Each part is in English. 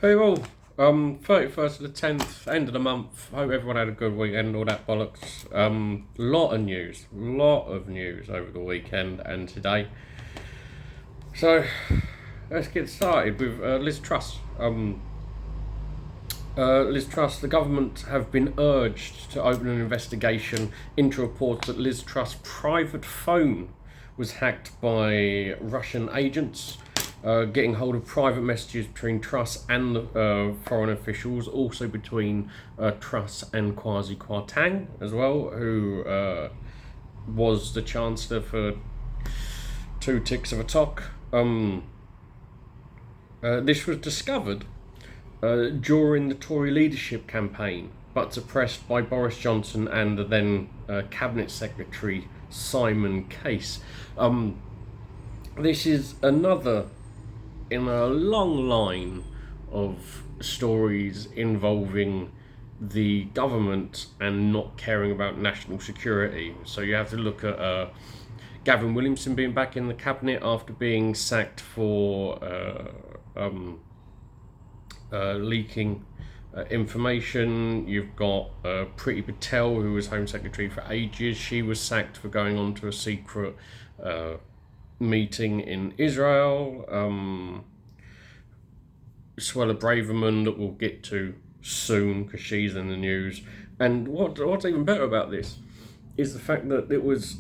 Hey all, 31st of the 10th, end of the month. Hope everyone had a good weekend, all that bollocks. Lot of news over the weekend and today. So, let's get started with Liz Truss. Liz Truss, the government have been urged to open an investigation into reports that Liz Truss' private phone was hacked by Russian agents, getting hold of private messages between Truss and foreign officials, also between Truss and Kwasi Kwarteng as well, who was the Chancellor for two ticks of a tock. This was discovered during the Tory leadership campaign, but suppressed by Boris Johnson and the then Cabinet Secretary Simon Case. This is another in a long line of stories involving the government and not caring about national security. So you have to look at Gavin Williamson being back in the cabinet after being sacked for leaking information. You've got Priti Patel, who was Home Secretary for ages. She was sacked for going on to a secret meeting in Israel. Suella Braverman, that we'll get to soon because she's in the news. And what's even better about this is the fact that it was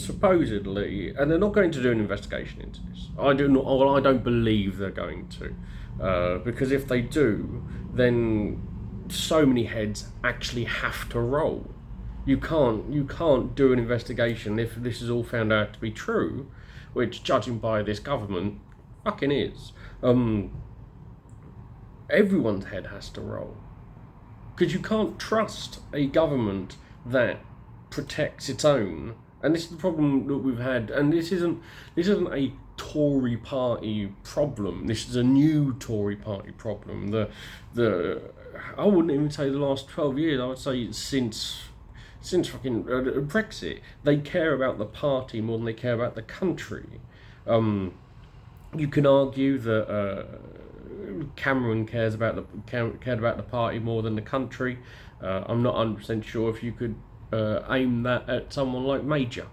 supposedly, and they're not going to do an investigation into this. I don't believe they're going to, because if they do, then so many heads actually have to roll. You can't do an investigation if this is all found out to be true, which, judging by this government, fucking is. Everyone's head has to roll, because you can't trust a government that protects its own. And this is the problem that we've had. And this isn't a Tory party problem. This is a new Tory party problem. I wouldn't even say the last 12 years. I would say since fucking Brexit, they care about the party more than they care about the country. You can argue that Cameron cared about the party more than the country. I'm not 100% sure if you could aim that at someone like Major,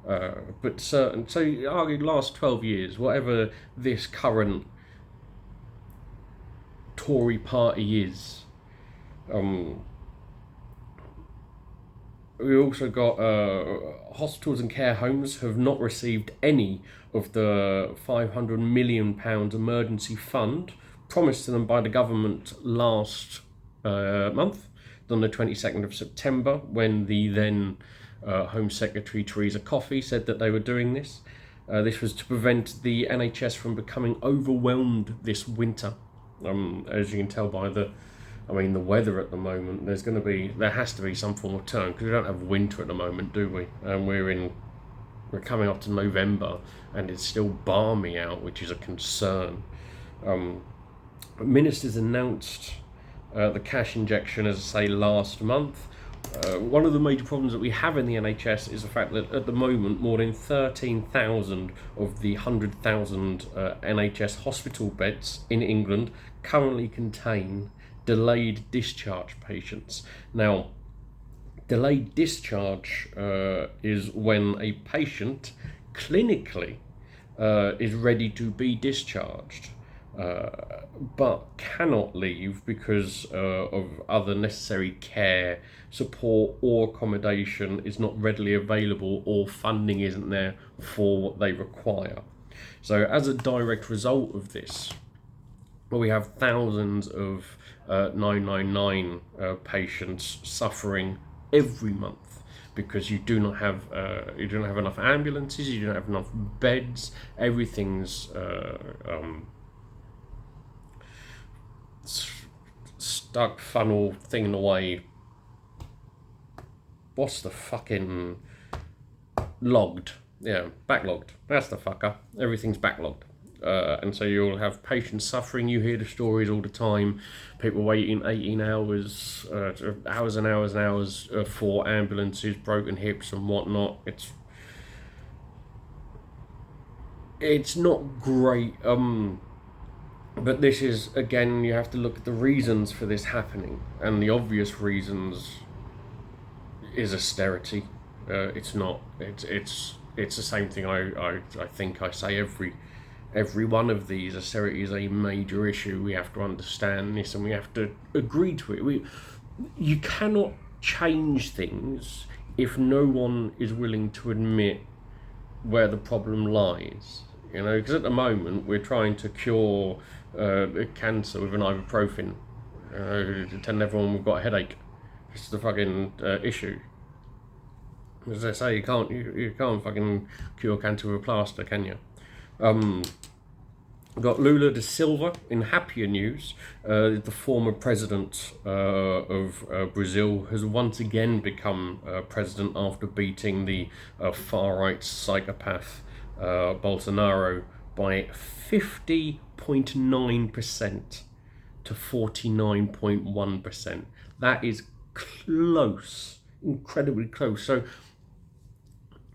but certain. So you argue last 12 years, whatever this current Tory party is. We also got hospitals and care homes have not received any of the £500 million emergency fund promised to them by the government last month, on the 22nd of September, when the then Home Secretary Theresa Coffey said that they were doing this. This was to prevent the NHS from becoming overwhelmed this winter. As you can tell by the weather at the moment, there has to be some form of turn, because we don't have winter at the moment, do we? And we're coming up to November, and it's still balmy out, which is a concern. Ministers announced the cash injection, as I say, last month. One of the major problems that we have in the NHS is the fact that at the moment more than 13,000 of the 100,000 NHS hospital beds in England currently contain delayed discharge patients. Now, delayed discharge is when a patient clinically is ready to be discharged, but cannot leave because of other necessary care, support, or accommodation is not readily available, or funding isn't there for what they require. So as a direct result of this, we have thousands of 999 patients suffering every month because you do not have enough ambulances, you don't have enough beds, everything's stuck, funnel thing away. What's the fucking logged? Yeah, backlogged. That's the fucker. Everything's backlogged. And so you'll have patients suffering. You hear the stories all the time. People waiting 18 hours, hours and hours and hours for ambulances, broken hips and whatnot. It's not great. But this is, again, you have to look at the reasons for this happening, and the obvious reasons is austerity. It's not. It's the same thing. I think I say every one of these. Austerity is a major issue. We have to understand this, and we have to agree to it. You cannot change things if no one is willing to admit where the problem lies. Because at the moment we're trying to cure cancer with an ibuprofen, telling everyone we've got a headache. It's the fucking issue. As I say, you can't fucking cure cancer with a plaster, can you? Got Lula da Silva in happier news. The former president of Brazil has once again become president after beating the far-right psychopath Bolsonaro by 50.9% to 49.1%. That is close, incredibly close. So,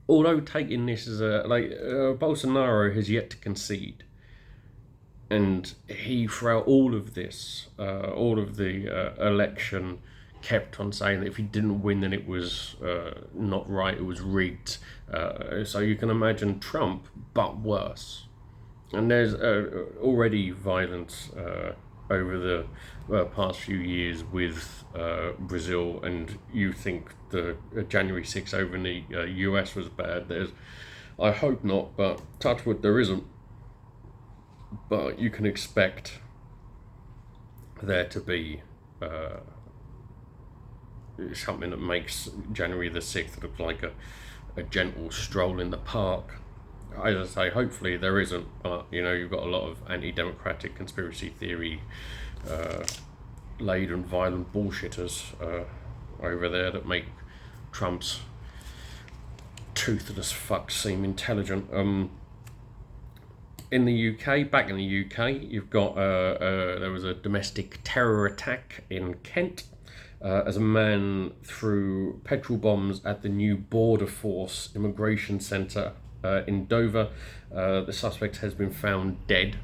although taking this as Bolsonaro has yet to concede, and he, throughout all of this, all of the election, kept on saying that if he didn't win, then it was not right, it was rigged. So you can imagine Trump, but worse. And there's already violence over the past few years with Brazil, and you think the January 6th over in the US was bad. I hope not, but touch wood, there isn't. But you can expect there to be something that makes January the 6th look like a gentle stroll in the park. As I say, hopefully there isn't, but you've got a lot of anti-democratic conspiracy theory laden violent bullshitters over there that make Trump's toothless fuck seem intelligent. In the UK, back in the UK, you've got there was a domestic terror attack in Kent as a man threw petrol bombs at the new Border Force immigration centre in Dover. The suspect has been found dead,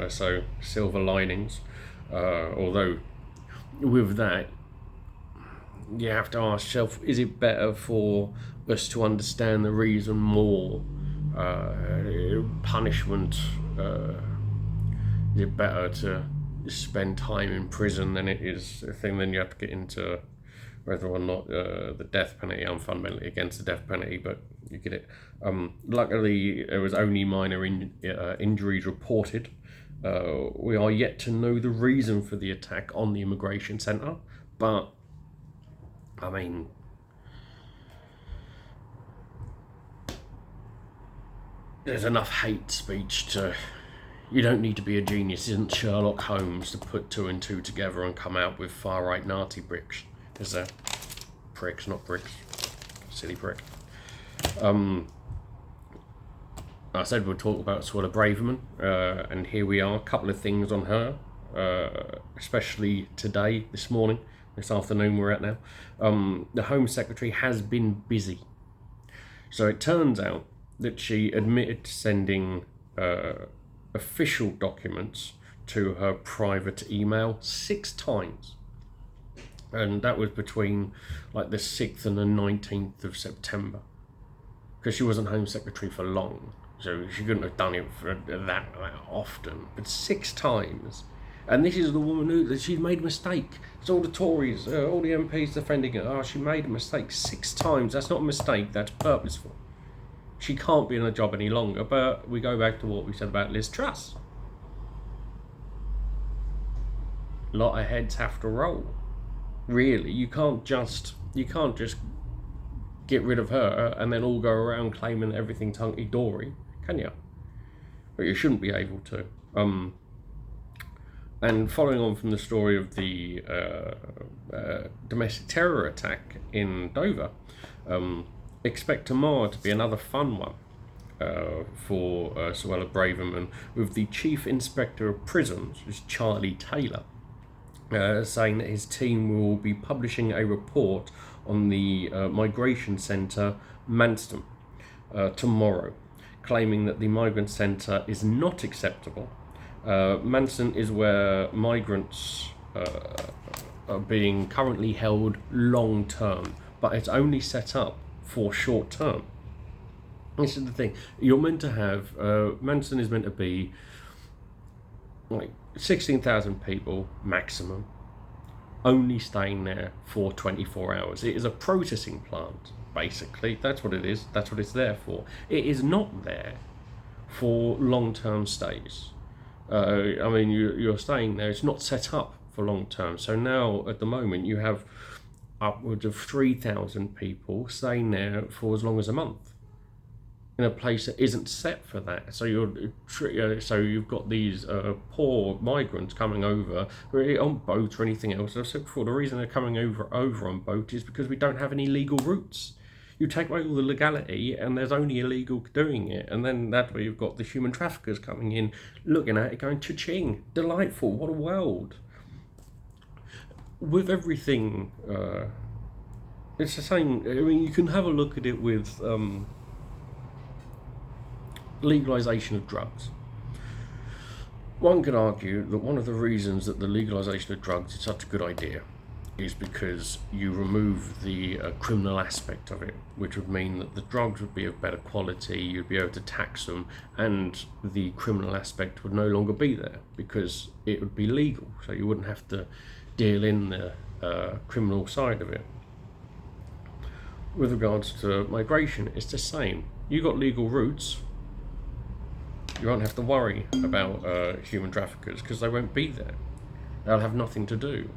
so silver linings. Although with that, you have to ask yourself, is it better for us to understand the reason more? Punishment, is it better to spend time in prison than it is a thing? Then you have to get into whether or not the death penalty. I'm fundamentally against the death penalty, but you get it. Luckily, there was only minor injuries reported. We are yet to know the reason for the attack on the immigration centre, but I mean, there's enough hate speech to. You don't need to be a genius. Isn't Sherlock Holmes to put two and two together and come out with far-right Nazi bricks? Is there pricks, not bricks? Silly prick. I said we'll talk about Suella Braverman, and here we are. A couple of things on her, especially today, this morning, this afternoon we're at now. The Home Secretary has been busy. So it turns out that she admitted to sending official documents to her private email 6 times. And that was between like the 6th and the 19th of September. Because she wasn't Home Secretary for long. So she couldn't have done it for that often. But 6 times. And this is the woman who, she's made a mistake. It's all the Tories, all the MPs defending her. Oh, she made a mistake 6 times. That's not a mistake, that's purposeful. She can't be in a job any longer, but we go back to what we said about Liz Truss. A lot of heads have to roll. Really, you can't just get rid of her and then all go around claiming everything's hunky-dory, can you? But you shouldn't be able to. And following on from the story of the domestic terror attack in Dover, expect tomorrow to be another fun one for Suella Braverman, with the Chief Inspector of Prisons, which is Charlie Taylor, saying that his team will be publishing a report on the migration centre Manston tomorrow, claiming that the migrant centre is not acceptable Manson is where migrants are being currently held long term, but it's only set up for short term. This is the thing. You're meant to have Manson is meant to be like 16,000 people maximum, only staying there for 24 hours. It is a processing plant, basically. That's what it is. That's what it's there for. It is not there for long-term stays. I mean, you're staying there. It's not set up for long-term. So now, at the moment, you have upwards of 3,000 people staying there for as long as a month in a place that isn't set for that. So you've got these poor migrants coming over on boats or anything else. I've said before, the reason they're coming over on boat is because we don't have any legal routes. You take away all the legality and there's only illegal doing it, and then that's where you've got the human traffickers coming in, looking at it, going, cha-ching, delightful, what a world. With everything, it's the same. I mean, you can have a look at it with legalisation of drugs. One could argue that one of the reasons that the legalisation of drugs is such a good idea is because you remove the criminal aspect of it, which would mean that the drugs would be of better quality, you'd be able to tax them, and the criminal aspect would no longer be there because it would be legal, so you wouldn't have to deal in the criminal side of it. With regards to migration, it's the same. You got legal routes, you won't have to worry about human traffickers because they won't be there. They'll have nothing to do.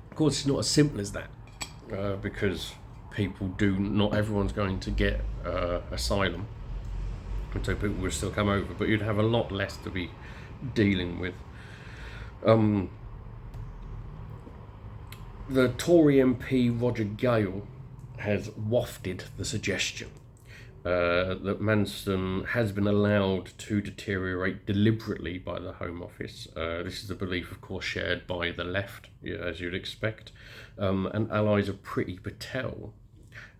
Of course, it's not as simple as that because not everyone's going to get asylum, and so people will still come over, but you'd have a lot less to be dealing with. The Tory MP Roger Gale has wafted the suggestion that Manson has been allowed to deteriorate deliberately by the Home Office. This is a belief, of course, shared by the left, as you'd expect, and allies of Priti Patel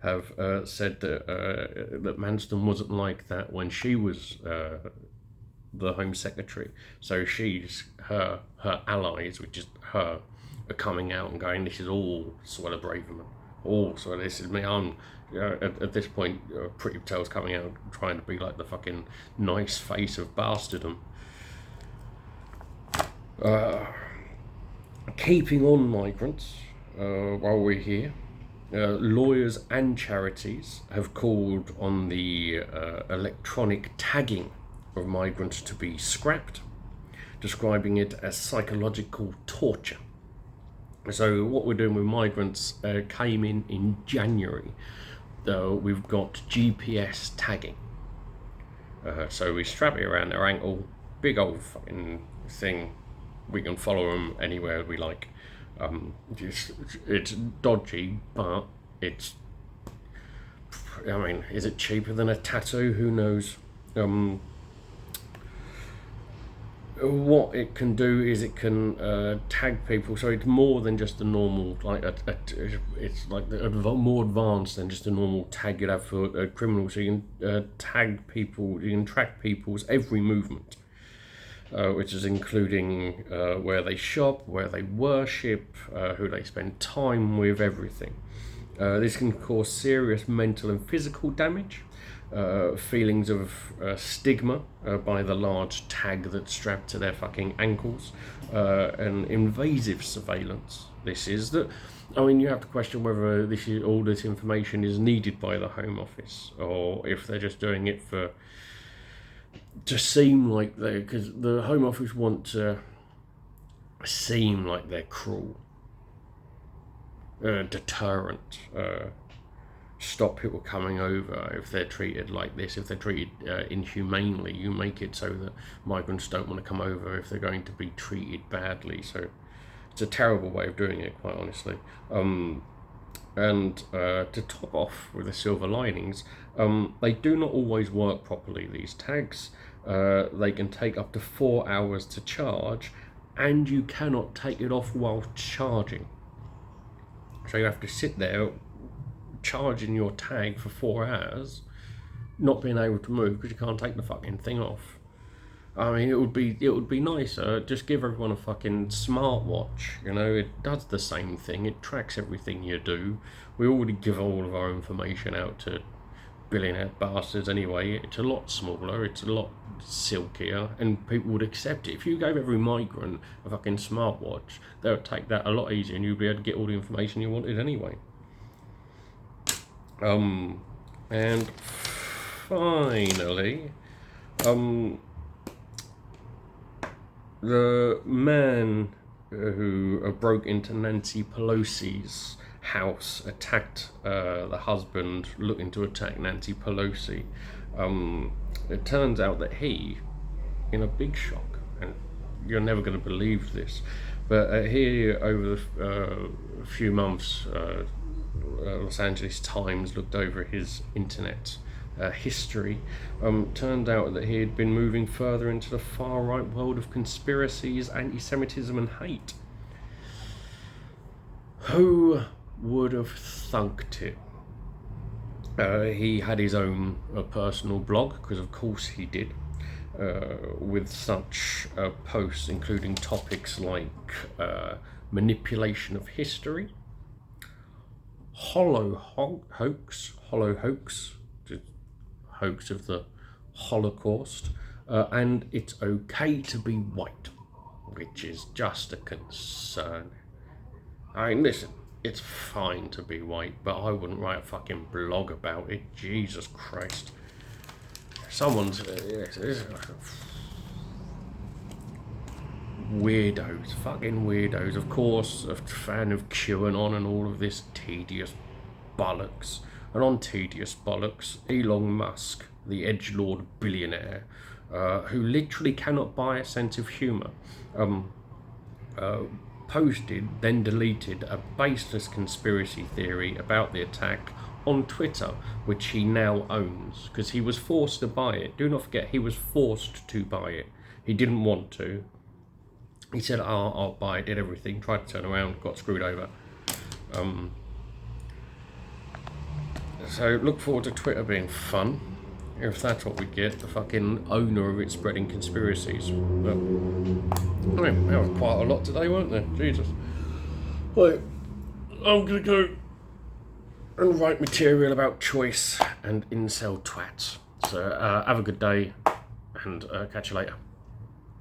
have said that Manson wasn't like that when she was the Home Secretary. So her allies, which is her, are coming out and going, this is all Suella Braverman. So this is me. I'm at this point, Priti Patel's coming out trying to be like the fucking nice face of bastardom. Keeping on migrants, while we're here, lawyers and charities have called on the electronic tagging of migrants to be scrapped, describing it as psychological torture. So what we're doing with migrants came in January. We've got GPS tagging. So we strap it around their ankle, big old fucking thing. We can follow them anywhere we like. It's dodgy, but it's... I mean, is it cheaper than a tattoo? Who knows? What it can do is it can tag people, so it's more than just a normal, it's like more advanced than just a normal tag you'd have for a criminal. So you can tag people, you can track people's every movement, which is including where they shop, where they worship, who they spend time with, everything. This can cause serious mental and physical damage. Feelings of stigma by the large tag that's strapped to their fucking ankles, and invasive surveillance. This is that. I mean, you have to question whether all this information is needed by the Home Office, or if they're just doing it to seem like because the Home Office want to seem like they're cruel, deterrent. Stop people coming over if they're treated like this, if they're treated inhumanely. You make it so that migrants don't want to come over if they're going to be treated badly. So it's a terrible way of doing it, quite honestly. And to top off with the silver linings, they do not always work properly, these tags. They can take up to 4 hours to charge, and you cannot take it off while charging. So you have to sit there charging your tag for 4 hours, not being able to move because you can't take the fucking thing off. I mean, it would be nicer. Just give everyone a fucking smartwatch. You know, it does the same thing. It tracks everything you do. We already give all of our information out to billionaire bastards anyway. It's a lot smaller. It's a lot silkier, and people would accept it. If you gave every migrant a fucking smartwatch, they would take that a lot easier, and you'd be able to get all the information you wanted anyway. And finally, the man who broke into Nancy Pelosi's house, attacked the husband, looking to attack Nancy Pelosi. It turns out that he, in a big shock, and you're never going to believe this, but he, over a few months, Los Angeles Times looked over his internet history. Turned out that he had been moving further into the far-right world of conspiracies, anti-Semitism and hate. Who would have thunked it? He had his own personal blog, because of course he did, with such posts including topics like manipulation of history, hollow hoax, hoax of the Holocaust, and it's okay to be white, which is just a concern. I mean, listen, it's fine to be white, but I wouldn't write a fucking blog about it. Jesus Christ. Someone's... weirdos, fucking weirdos. Of course, a fan of QAnon and all of this tedious bollocks. And on tedious bollocks, Elon Musk, the edgelord billionaire, who literally cannot buy a sense of humour, posted, then deleted, a baseless conspiracy theory about the attack on Twitter, which he now owns, because he was forced to buy it. Do not forget, he was forced to buy it. He didn't want to. He said, I'll buy it, did everything, tried to turn around, got screwed over. So look forward to Twitter being fun, if that's what we get, the fucking owner of it spreading conspiracies. But, I mean, there was quite a lot today, weren't there? Jesus. Right, I'm gonna go and write material about choice and incel twats. So have a good day, and catch you later.